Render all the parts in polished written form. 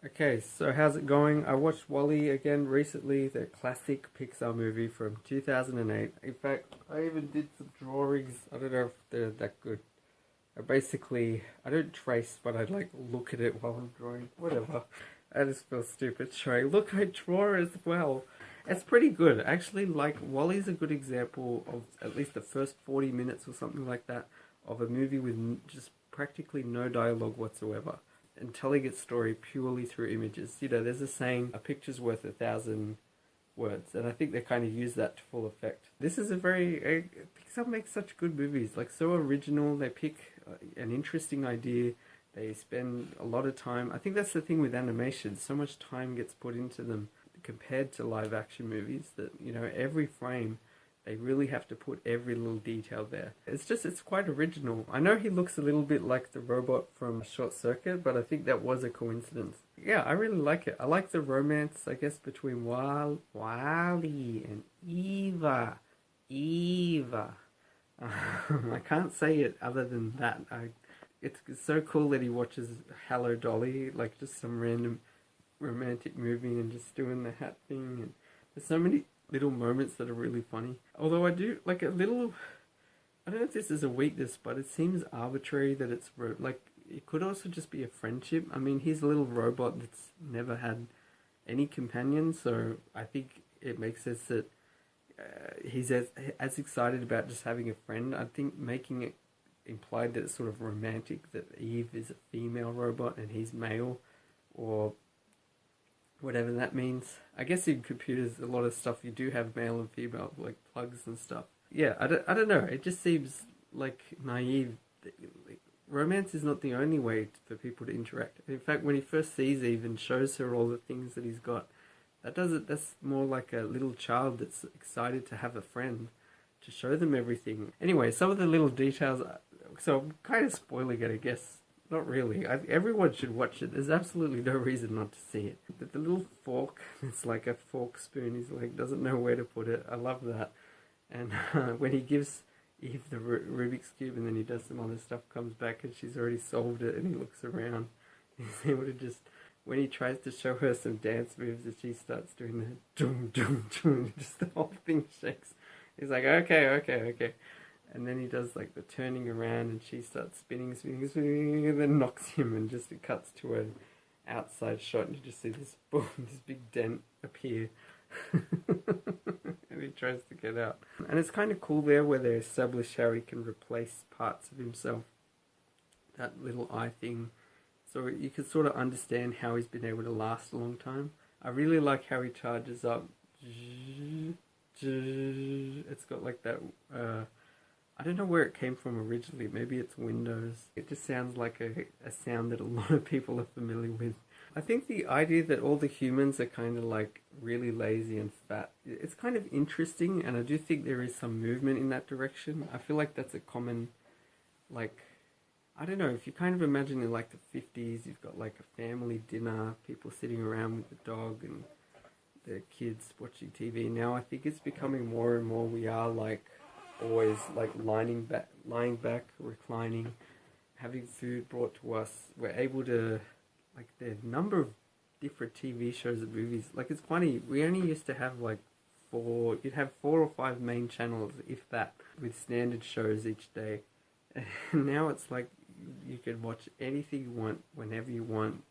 Okay, so how's it going? I watched Wall-E again recently, the classic Pixar movie from 2008. In fact, I even did some drawings. I don't know if they're that good. I don't trace, but I like look at it while I'm drawing. Whatever. I just feel stupid showing. Look, I draw as well. It's pretty good. Actually, like, Wall-E's a good example of at least the first 40 minutes or something like that of a movie with just practically no dialogue whatsoever and telling its story purely through images. You know, there's a saying, a picture's worth 1,000 words, and I think they kind of use that to full effect. This is Pixar makes such good movies, like so original. They pick an interesting idea. They spend a lot of time. I think that's the thing with animation. So much time gets put into them compared to live action movies that, you know, every frame they really have to put every little detail there. It's quite original. I know he looks a little bit like the robot from Short Circuit, but I think that was a coincidence. Yeah, I really like it. I like the romance, I guess, between Wally and Eva. Eva. I can't say it other than that. It's so cool that he watches Hello Dolly, like just some random romantic movie and just doing the hat thing. And there's so many little moments that are really funny. Although I do like a little. I don't know if this is a weakness, but it seems arbitrary that like it could also just be a friendship. I mean, he's a little robot that's never had any companions, so I think it makes sense that he's as excited about just having a friend. I think making it implied that it's sort of romantic that Eve is a female robot and he's male, or whatever that means. I guess in computers, a lot of stuff you do have male and female, like plugs and stuff. Yeah, I don't know. It just seems like naive. Like, romance is not the only way for people to interact. In fact, when he first sees Eve and shows her all the things that he's got, that's more like a little child that's excited to have a friend to show them everything. Anyway, some of the little details. So I'm kind of spoiling it, I guess. Not really. Everyone should watch it. There's absolutely no reason not to see it. But the little fork, it's like a fork spoon. He's like, doesn't know where to put it. I love that. And when he gives Eve the Rubik's Cube and then he does some other stuff, comes back and she's already solved it, and he looks around. He's able to just, when he tries to show her some dance moves, and she starts doing the doom, doom, doom, just the whole thing shakes. He's like, okay. And then he does like the turning around and she starts spinning, and then knocks him, and just it cuts to an outside shot and you just see this boom, this big dent appear. And he tries to get out. And it's kind of cool there where they establish how he can replace parts of himself. That little eye thing. So you can sort of understand how he's been able to last a long time. I really like how he charges up. It's got like that... I don't know where it came from originally. Maybe it's Windows. It just sounds like a sound that a lot of people are familiar with. I think the idea that all the humans are kind of like really lazy and fat, it's kind of interesting, and I do think there is some movement in that direction. I feel like that's a common, like, I don't know, if you kind of imagine in like the 50s, you've got like a family dinner, people sitting around with the dog and the kids watching TV. Now I think it's becoming more and more we are like always like lying back, reclining, having food brought to us. We're able to, like, the number of different TV shows and movies. Like, it's funny, we only used to have like you'd have 4 or 5 main channels, if that, with standard shows each day. And now it's like you can watch anything you want, whenever you want.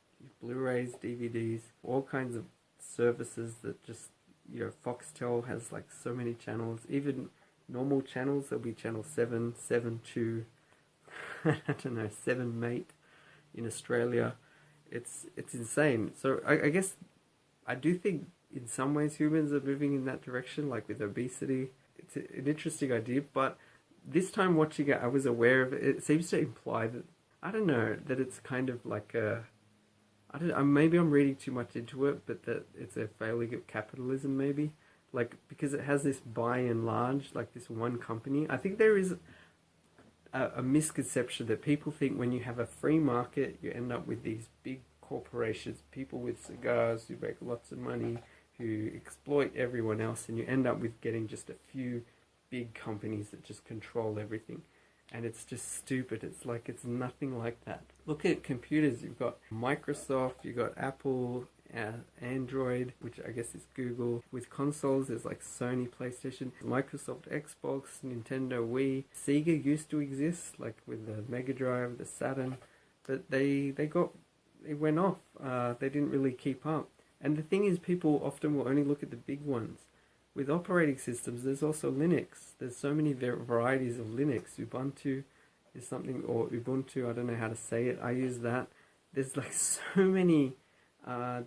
Blu-rays, DVDs, all kinds of services that just, you know, Foxtel has like so many channels, even normal channels. There'll be channel 7, 7 2, I don't know, 7 mate in Australia. It's insane. So I guess I do think in some ways humans are moving in that direction, like with obesity. It's an interesting idea, but this time watching it, I was aware of it. It seems to imply that, I don't know, that it's kind of like I don't know, maybe I'm reading too much into it, but that it's a failing of capitalism maybe. Like, because it has this by and large, like this one company. I think there is a misconception that people think when you have a free market, you end up with these big corporations, people with cigars who make lots of money, who exploit everyone else, and you end up with getting just a few big companies that just control everything. and it's just stupid. It's like it's nothing like that. Look at computers. You've got Microsoft, you've got Apple, Android, which I guess is Google. With consoles, there's like Sony PlayStation, Microsoft Xbox, Nintendo Wii. Sega used to exist, like with the Mega Drive, the Saturn, but it went off. They didn't really keep up. And the thing is, people often will only look at the big ones. With operating systems, there's also Linux. There's so many varieties of Linux. Ubuntu is something, or Ubuntu, I don't know how to say it. I use that. There's like so many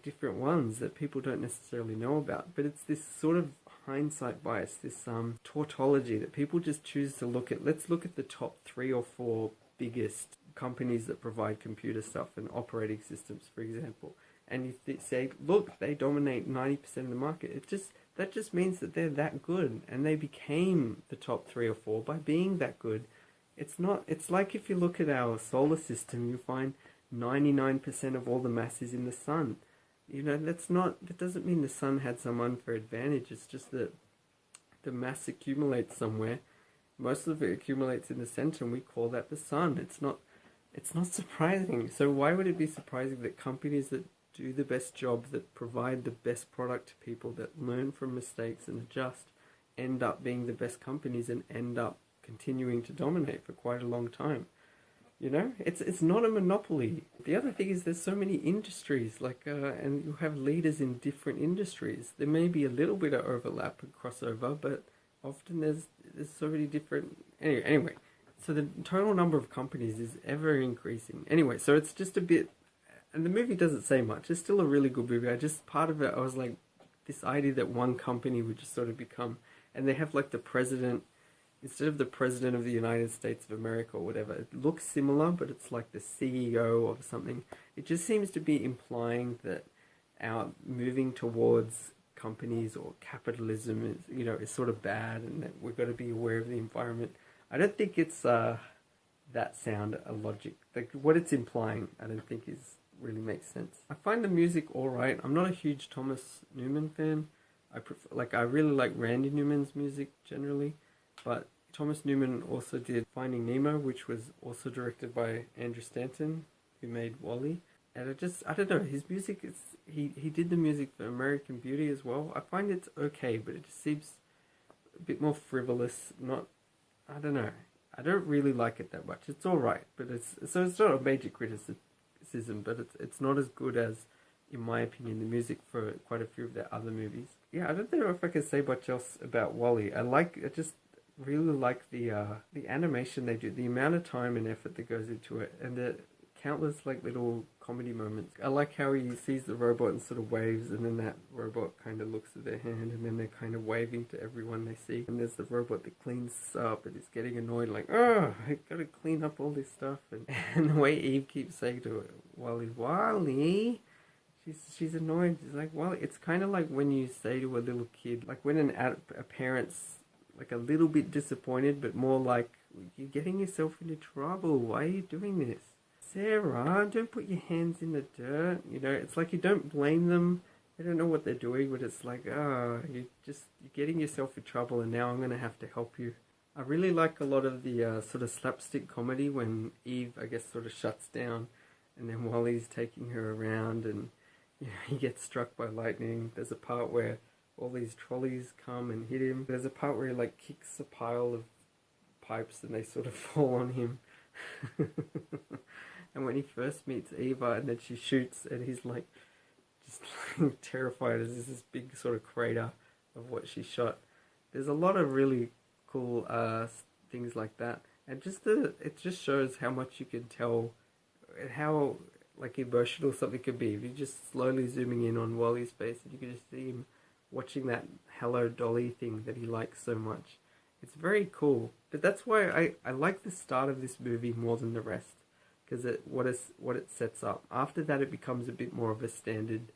different ones that people don't necessarily know about. But it's this sort of hindsight bias, this tautology that people just choose to look at. Let's look at the top 3 or 4 biggest companies that provide computer stuff and operating systems, for example. And you say, look, they dominate 90% of the market. That just means that they're that good, and they became the top 3 or 4 by being that good. It's like if you look at our solar system, you find 99% of all the mass is in the sun. That doesn't mean the sun had some unfair advantage. It's just that the mass accumulates somewhere. Most of it accumulates in the center, and we call that the sun. It's not surprising. So why would it be surprising that companies that do the best job, that provide the best product to people, that learn from mistakes and adjust, end up being the best companies and end up continuing to dominate for quite a long time? It's not a monopoly. The other thing is there's so many industries, and you have leaders in different industries. There may be a little bit of overlap and crossover, but often there's so many different. Anyway, so the total number of companies is ever increasing. Anyway, so it's just a bit. And the movie doesn't say much. It's still a really good movie. Part of it, I was like, this idea that one company would just sort of become, and they have like the president, instead of the president of the United States of America or whatever, it looks similar, but it's like the CEO of something. It just seems to be implying that our moving towards companies or capitalism is sort of bad, and that we've got to be aware of the environment. I don't think it's that sound a logic. Like what it's implying, I don't think really makes sense. I find the music alright. I'm not a huge Thomas Newman fan. I really like Randy Newman's music generally, but Thomas Newman also did Finding Nemo, which was also directed by Andrew Stanton, who made WALL-E. And I don't know, his music he did the music for American Beauty as well. I find it's okay, but it just seems a bit more frivolous. I don't know. I don't really like it that much. It's alright, but it's not a major criticism, but it's not as good as, in my opinion, the music for quite a few of their other movies. Yeah, I don't know if I can say much else about WALL-E. I just really like the animation they do, the amount of time and effort that goes into it, and the countless like little comedy moments. I like how he sees the robot and sort of waves, and then that robot kind of looks at their hand, and then they're kind of waving to everyone they see. And there's the robot that cleans up, and it's getting annoyed, like, oh, I gotta clean up all this stuff. And the way Eve keeps saying to it, Wally, she's annoyed. She's like, well, it's kind of like when you say to a little kid, like when a parent's like a little bit disappointed, but more like, you're getting yourself into trouble. Why are you doing this? Sarah, don't put your hands in the dirt. It's like you don't blame them. They don't know what they're doing, but it's like, you're getting yourself in trouble, and now I'm going to have to help you. I really like a lot of the sort of slapstick comedy when Eve, I guess, sort of shuts down, and then Wally's taking her around, and he gets struck by lightning. There's a part where all these trolleys come and hit him. There's a part where he like kicks a pile of pipes and they sort of fall on him. And when he first meets Eva, and then she shoots, and he's like just terrified as this big sort of crater of what she shot. There's a lot of really cool things like that, and it just shows how much you can tell, how like emotional something could be if you're just slowly zooming in on Wally's face, and you can just see him watching that Hello Dolly thing that he likes so much. It's very cool, but that's why I like the start of this movie more than the rest, because what it sets up. After that, it becomes a bit more of a standard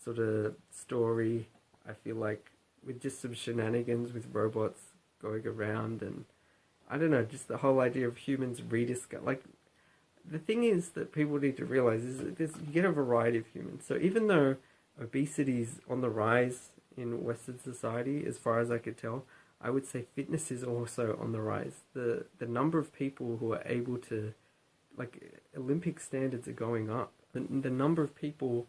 sort of story. I feel like, with just some shenanigans with robots going around, and I don't know, just the whole idea of humans rediscover. Like, the thing is that people need to realize is that you get a variety of humans. So even though obesity is on the rise in Western society, as far as I could tell, I would say fitness is also on the rise. The number of people who are able to, like, Olympic standards are going up. The number of people,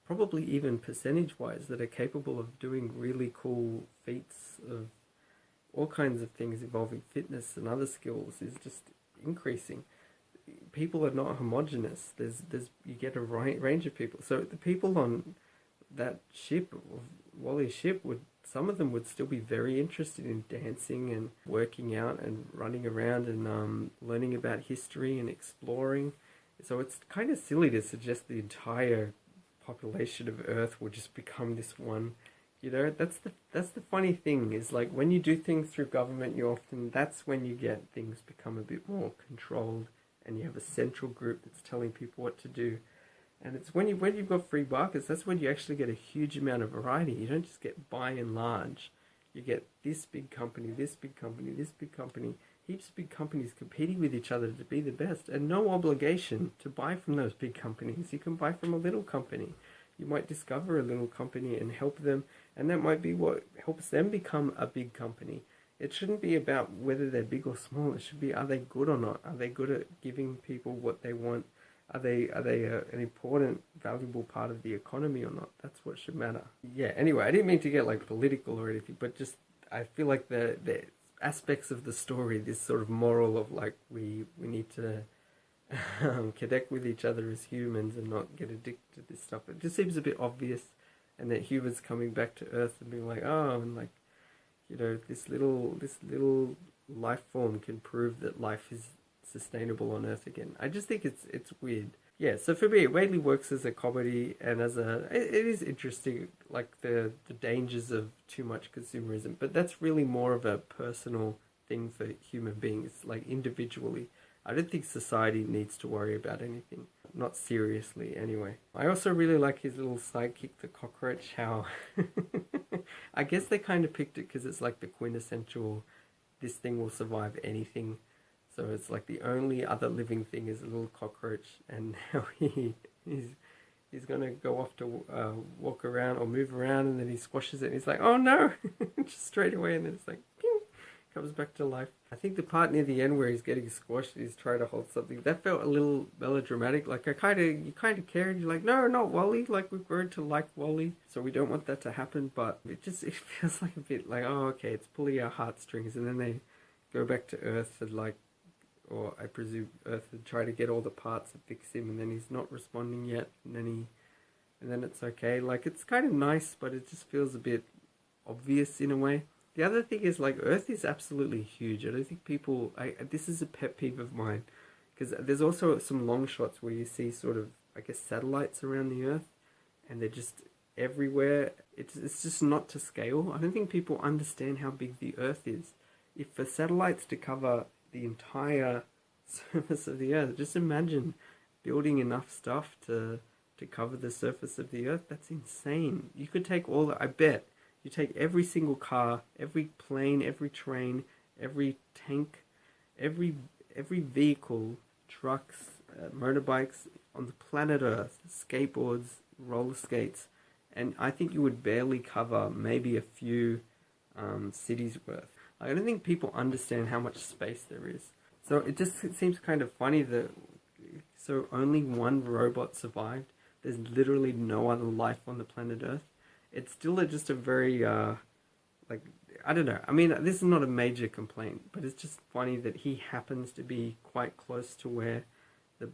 probably even percentage-wise, that are capable of doing really cool feats of all kinds of things involving fitness and other skills is just increasing. People are not homogenous. There's you get a range of people. So the people on that ship, Wally's ship, would some of them would still be very interested in dancing and working out and running around and learning about history and exploring. So it's kind of silly to suggest the entire population of Earth will just become this one. You know, that's the funny thing is, like, when you do things through government, that's when you get things become a bit more controlled, and you have a central group that's telling people what to do. And it's when you've got free markets, that's when you actually get a huge amount of variety. You don't just get by and large. You get this big company, this big company, this big company, heaps of big companies competing with each other to be the best, and no obligation to buy from those big companies. You can buy from a little company. You might discover a little company and help them, and that might be what helps them become a big company. It shouldn't be about whether they're big or small. It should be, are they good or not? Are they good at giving people what they want? Are they an important, valuable part of the economy or not? That's what should matter. Yeah, anyway, I didn't mean to get, like, political or anything, but just, I feel like the aspects of the story, this sort of moral of, like, we need to connect with each other as humans and not get addicted to this stuff. It just seems a bit obvious, and that humans coming back to Earth and being like, oh, and, like, you know, this little life form can prove that life is sustainable on Earth again. I just think it's weird. Yeah, so for me, it mainly works as a comedy, and it is interesting, like the dangers of too much consumerism, but that's really more of a personal thing for human beings, like individually. I don't think society needs to worry about anything. Not seriously, anyway. I also really like his little sidekick, the cockroach, how... I guess they kind of picked it because it's like the quintessential, this thing will survive anything. So it's like the only other living thing is a little cockroach, and now he's gonna go off to walk around or move around, and then he squashes it, and he's like, oh no! Just straight away, and then it's like, ping, comes back to life. I think the part near the end where he's getting squashed, he's trying to hold something, that felt a little melodramatic. Like, you kind of care, and you're like, no, not Wally. Like, we've grown to like Wally, so we don't want that to happen. But it feels like a bit like, oh, okay, it's pulling our heartstrings, and then they go back to Earth and, like, or I presume Earth, and try to get all the parts and fix him, and then he's not responding yet, and then it's okay. Like, it's kind of nice, but it just feels a bit obvious in a way. The other thing is, like, Earth is absolutely huge. I don't think people... this is a pet peeve of mine, because there's also some long shots where you see sort of, I guess, satellites around the Earth, and they're just everywhere. It's just not to scale. I don't think people understand how big the Earth is. If for satellites to cover the entire surface of the Earth, just imagine building enough stuff to cover the surface of the Earth. That's insane. You could take I bet you take every single car, every plane, every train, every tank, every vehicle, trucks, motorbikes on the planet Earth, skateboards, roller skates, and I think you would barely cover maybe a few cities worth. I don't think people understand how much space there is. So it seems kind of funny that only one robot survived. There's literally no other life on the planet Earth. It's still just a very, like, I don't know. I mean, this is not a major complaint, but it's just funny that he happens to be quite close to where the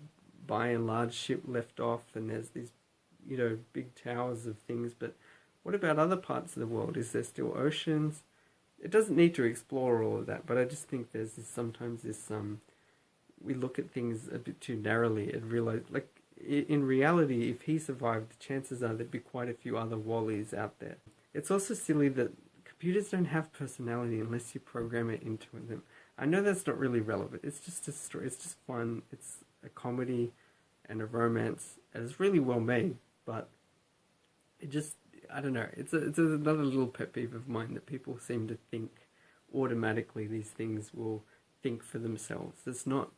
by and large ship left off, and there's these, you know, big towers of things. But what about other parts of the world? Is there still oceans? It doesn't need to explore all of that, but I just think there's sometimes this, we look at things a bit too narrowly and realize, like, in reality, if he survived, the chances are there'd be quite a few other Wallys out there. It's also silly that computers don't have personality unless you program it into them. I know that's not really relevant. It's just a story. It's just fun. It's a comedy and a romance, and it's really well made, but it just... I don't know. It's another little pet peeve of mine that people seem to think automatically these things will think for themselves. It's not.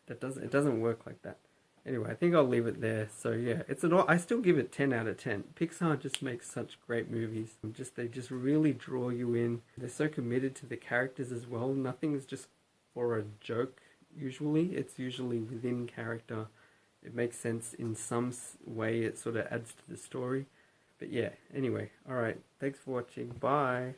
It doesn't work like that. Anyway, I think I'll leave it there. So yeah, I still give it 10 out of 10. Pixar just makes such great movies. They just really draw you in. They're so committed to the characters as well. Nothing's just for a joke usually. It's usually within character. It makes sense in some way. It sort of adds to the story. But yeah, anyway, alright. Thanks for watching. Bye.